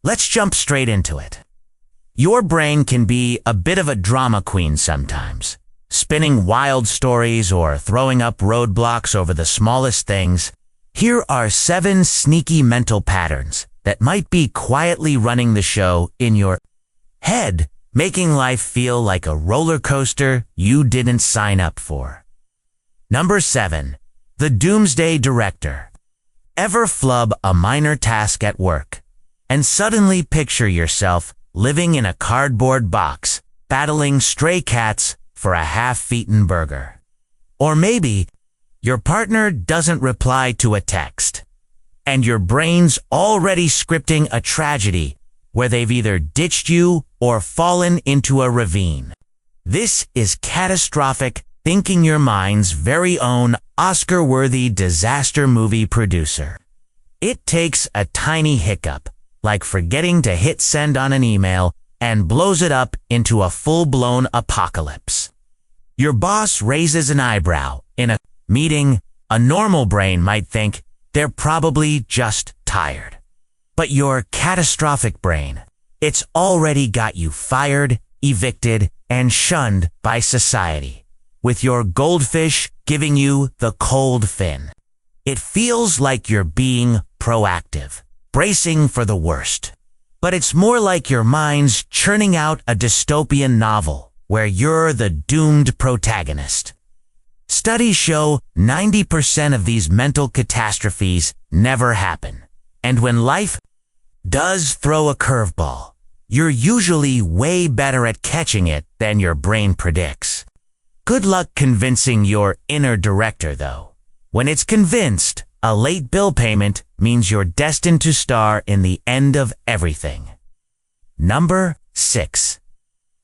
Let's jump straight into it. Your brain can be a bit of a drama queen sometimes, spinning wild stories or throwing up roadblocks over the smallest things. Here are 7 sneaky mental patterns that might be quietly running the show in your head, making life feel like a roller coaster you didn't sign up for. Number 7. The Doomsday Director. Ever flub a minor task at work and suddenly picture yourself living in a cardboard box, battling stray cats for a half-eaten burger? Or maybe your partner doesn't reply to a text, and your brain's already scripting a tragedy where they've either ditched you or fallen into a ravine. This is catastrophic thinking, your mind's very own Oscar-worthy disaster movie producer. It takes a tiny hiccup, like forgetting to hit send on an email, and blows it up into a full-blown apocalypse. Your boss raises an eyebrow in a meeting. A normal brain might think they're probably just tired. But your catastrophic brain, it's already got you fired, evicted, and shunned by society, with your goldfish giving you the cold fin. It feels like you're being proactive, bracing for the worst. But it's more like your mind's churning out a dystopian novel where you're the doomed protagonist. Studies show 90% of these mental catastrophes never happen. And when life does throw a curveball, you're usually way better at catching it than your brain predicts. Good luck convincing your inner director, though. When it's convinced, a late bill payment means you're destined to star in the end of everything. Number 6.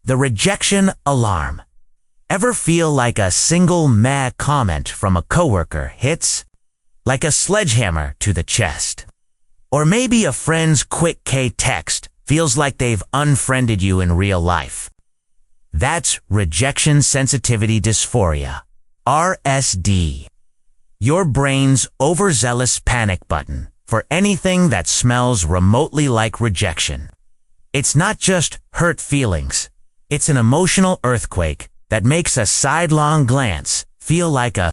The Rejection Alarm. Ever feel like a single meh comment from a coworker hits like a sledgehammer to the chest? Or maybe a friend's quick K text feels like they've unfriended you in real life. That's rejection sensitivity dysphoria, RSD. Your brain's overzealous panic button for anything that smells remotely like rejection. It's not just hurt feelings. It's an emotional earthquake that makes a sidelong glance feel like a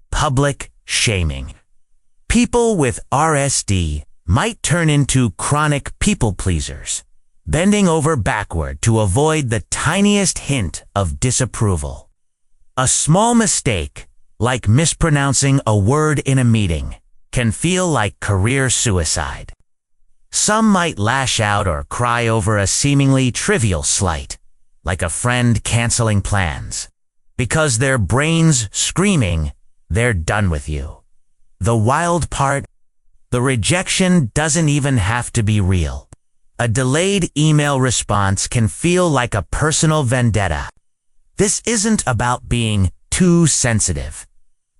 public shaming. People with RSD might turn into chronic people pleasers, bending over backward to avoid the tiniest hint of disapproval. A small mistake, like mispronouncing a word in a meeting, can feel like career suicide. Some might lash out or cry over a seemingly trivial slight, like a friend canceling plans, because their brain's screaming they're done with you. The wild part? The rejection doesn't even have to be real. A delayed email response can feel like a personal vendetta. This isn't about being too sensitive.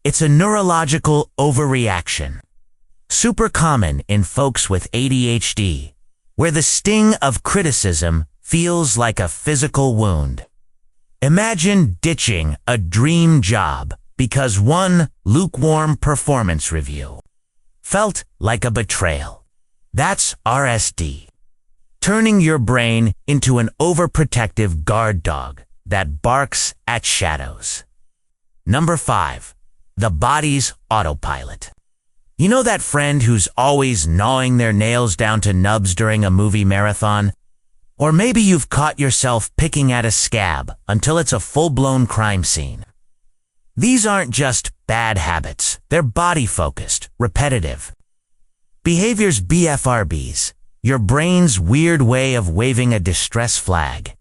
It's a neurological overreaction. Super common in folks with ADHD, where the sting of criticism feels like a physical wound. Imagine ditching a dream job because one lukewarm performance review felt like a betrayal. That's RSD. Turning your brain into an overprotective guard dog that barks at shadows. Number 5. The body's autopilot. You know that friend who's always gnawing their nails down to nubs during a movie marathon? Or maybe you've caught yourself picking at a scab until it's a full-blown crime scene. These aren't just bad habits. They're body-focused, repetitive. Behavior's BFRBs, your brain's weird way of waving a distress flag.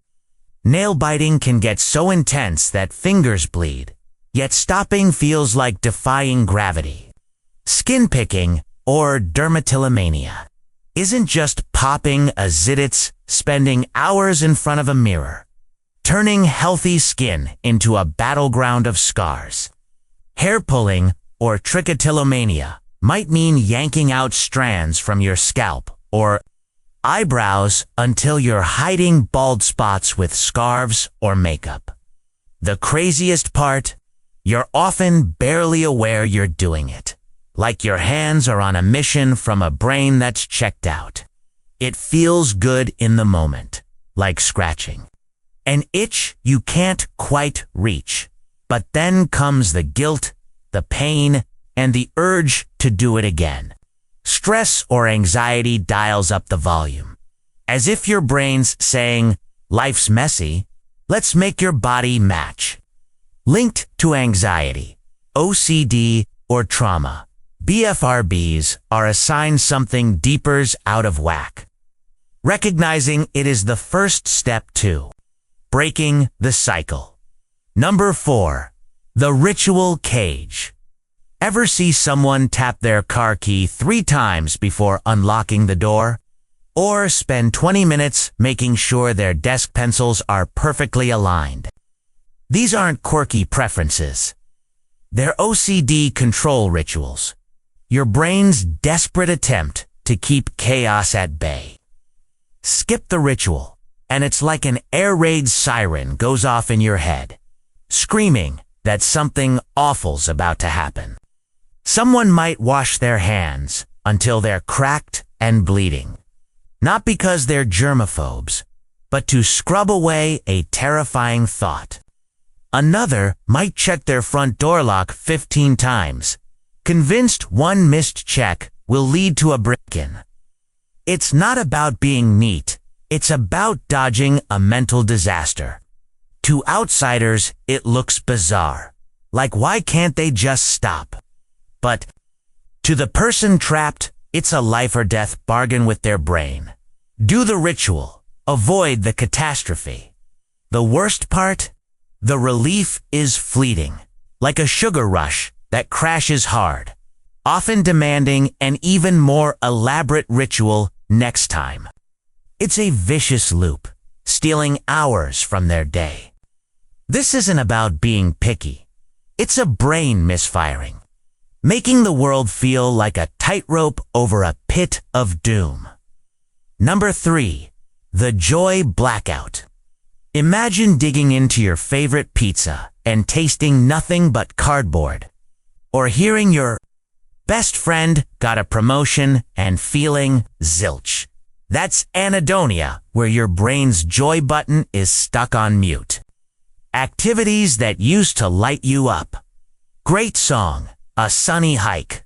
Nail biting can get so intense that fingers bleed, yet stopping feels like defying gravity. Skin picking, or dermatillomania, isn't just popping a zit, spending hours in front of a mirror, turning healthy skin into a battleground of scars. Hair pulling, or trichotillomania, might mean yanking out strands from your scalp, or eyebrows until you're hiding bald spots with scarves or makeup. The craziest part? You're often barely aware you're doing it, like your hands are on a mission from a brain that's checked out. It feels good in the moment, like scratching. An itch you can't quite reach. But then comes the guilt, the pain, and the urge to do it again. Stress or anxiety dials up the volume. As if your brain's saying, life's messy, let's make your body match. Linked to anxiety, OCD, or trauma, BFRBs are a sign something deeper's out of whack. Recognizing it is the first step to breaking the cycle. Number 4. The ritual cage. Ever see someone tap their car key 3 times before unlocking the door? Or spend 20 minutes making sure their desk pencils are perfectly aligned? These aren't quirky preferences. They're OCD control rituals. Your brain's desperate attempt to keep chaos at bay. Skip the ritual, and it's like an air raid siren goes off in your head, screaming that something awful's about to happen. Someone might wash their hands until they're cracked and bleeding. Not because they're germaphobes, but to scrub away a terrifying thought. Another might check their front door lock 15 times, convinced one missed check will lead to a break-in. It's not about being neat, it's about dodging a mental disaster. To outsiders, it looks bizarre. Like, why can't they just stop? But to the person trapped, it's a life or death bargain with their brain. Do the ritual. Avoid the catastrophe. The worst part? The relief is fleeting, like a sugar rush that crashes hard, often demanding an even more elaborate ritual next time. It's a vicious loop, stealing hours from their day. This isn't about being picky. It's a brain misfiring, making the world feel like a tightrope over a pit of doom. Number 3. The Joy Blackout. Imagine digging into your favorite pizza and tasting nothing but cardboard. Or hearing your best friend got a promotion and feeling zilch. That's anhedonia, where your brain's joy button is stuck on mute. Activities that used to light you up. Great song, a sunny hike.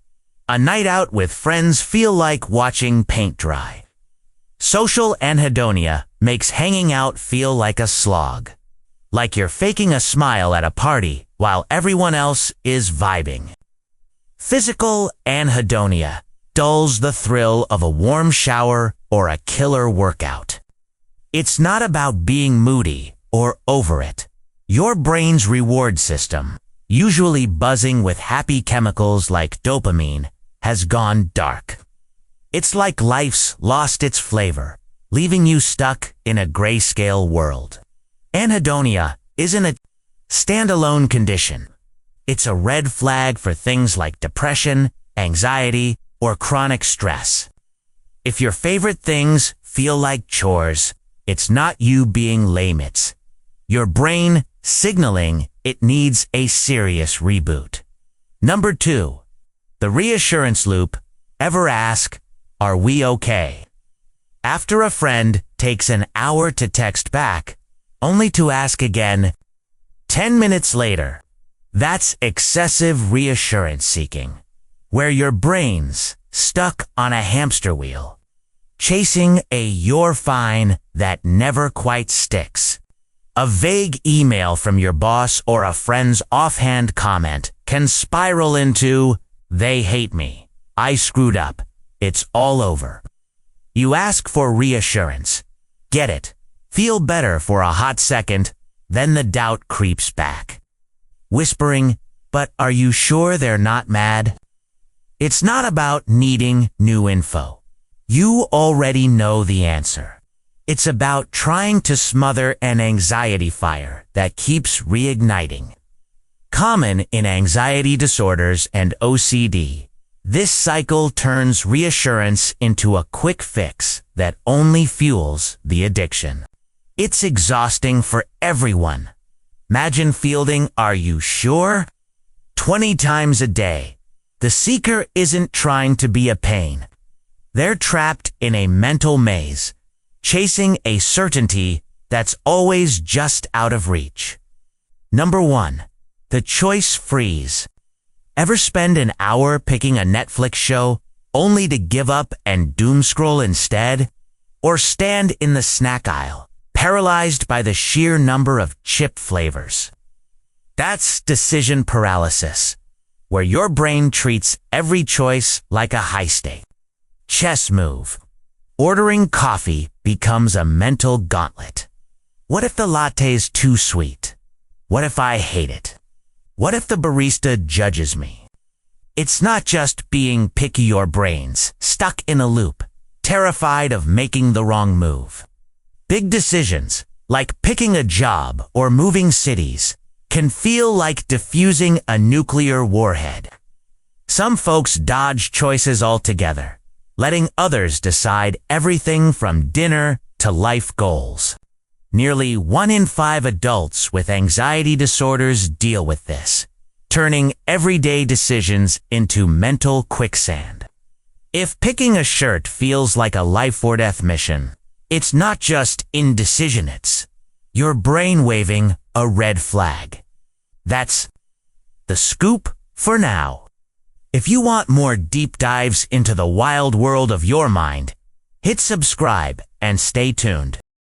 A night out with friends feel like watching paint dry. Social anhedonia makes hanging out feel like a slog. Like you're faking a smile at a party while everyone else is vibing. Physical anhedonia dulls the thrill of a warm shower or a killer workout. It's not about being moody or over it. Your brain's reward system, usually buzzing with happy chemicals like dopamine, has gone dark. It's like life's lost its flavor, leaving you stuck in a grayscale world. Anhedonia isn't a standalone condition. It's a red flag for things like depression, anxiety, or chronic stress. If your favorite things feel like chores, it's not you being lame, it's your brain signaling it needs a serious reboot. Number 2. The Reassurance Loop. Ever ask, are we okay? After a friend takes an hour to text back, only to ask again 10 minutes later. That's excessive reassurance seeking, where your brain's stuck on a hamster wheel, chasing a "you're fine" that never quite sticks. A vague email from your boss or a friend's offhand comment can spiral into, "they hate me, I screwed up, it's all over." You ask for reassurance, get it, feel better for a hot second, then the doubt creeps back, whispering, "But are you sure they're not mad?" It's not about needing new info. You already know the answer. It's about trying to smother an anxiety fire that keeps reigniting. Common in anxiety disorders and OCD, this cycle turns reassurance into a quick fix that only fuels the addiction. It's exhausting for everyone. Imagine fielding "are you sure?" 20 times a day. The seeker isn't trying to be a pain. They're trapped in a mental maze, chasing a certainty that's always just out of reach. Number 1. The choice freeze. Ever spend an hour picking a Netflix show only to give up and doom scroll instead? Or stand in the snack aisle, paralyzed by the sheer number of chip flavors? That's decision paralysis, where your brain treats every choice like a high-stake chess move. Ordering coffee becomes a mental gauntlet. What if the latte's too sweet? What if I hate it? What if the barista judges me? It's not just being picky your brains, stuck in a loop, terrified of making the wrong move. Big decisions, like picking a job or moving cities, can feel like defusing a nuclear warhead. Some folks dodge choices altogether, letting others decide everything from dinner to life goals. Nearly 1 in 5 adults with anxiety disorders deal with this, turning everyday decisions into mental quicksand. If picking a shirt feels like a life-or-death mission, it's not just indecision, it's your brain waving a red flag. That's the scoop for now. If you want more deep dives into the wild world of your mind, hit subscribe and stay tuned.